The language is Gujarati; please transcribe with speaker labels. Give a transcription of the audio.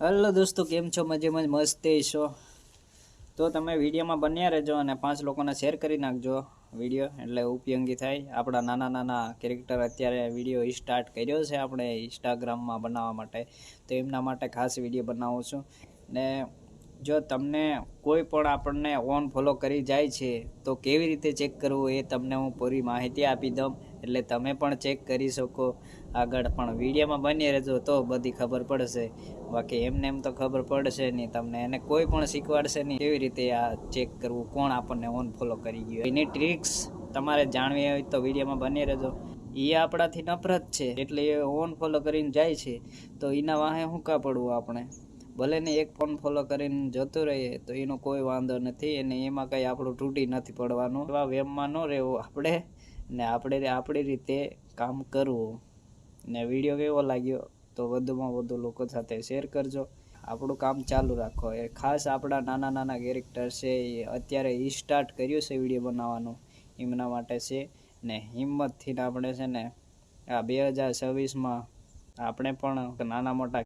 Speaker 1: हेलो दोस्तों, केम छो? मजे में मस्ते छो? तो तमे विडियो में बन्या रहेजो અને 5 લોકોને શેર કરી નાખજો વિડિયો, એટલે ઉપયોગી થાય. આપણા નાના નાના કેરેક્ટર અત્યારે વિડિયો સ્ટાર્ટ કર્યો છે આપણે ઇન્સ્ટાગ્રામમાં બનાવવા માટે, તો એમના માટે ખાસ વિડિયો બનાવું છું. ને જો તમને કોઈ પણ આપણને ઓન ફોલો કરી જાય છે તો કેવી રીતે ચેક કરવું એ તમને હું પૂરી માહિતી આપી દઉં, એટલે તમે પણ ચેક કરી શકો આગળ. પણ વિડીયોમાં બની રહેજો તો બધી ખબર પડશે, બાકી એમને એમ તો ખબર પડશે નહીં તમને. એને કોઈ પણ શીખવાડશે નહીં કેવી રીતે આ ચેક કરવું, કોણ આપણને ઓન ફોલો કરી ગયું. એની ટ્રિક્સ તમારે જાણવી હોય તો વિડીયોમાં બની રહેજો. એ આપણાથી નફરત છે એટલે એ ઓન ફોલો કરીને જાય છે, તો એના વાહે શું કા પડવું આપણે? ભલે ને એક ફોન ફોલો કરીને જતો રહીએ તો એનો કોઈ વાંધો નથી, અને એમાં કંઈ આપણું તૂટી નથી પડવાનું. એવા વેમમાં ન રહેવું આપણે, ને આપણે આપણી રીતે કામ કરવું. ને વિડીયો કેવો લાગ્યો તો વધુમાં વધુ લોકો સાથે શેર કરજો. આપણું કામ ચાલુ રાખો. એ ખાસ આપણા નાના નાના કેરેક્ટર છે એ અત્યારે સ્ટાર્ટ કર્યું છે વિડીયો બનાવવાનું, એમના માટે છે. ને હિંમતથી આપણે છે ને આ 2026માં આપણે પણ નાના મોટા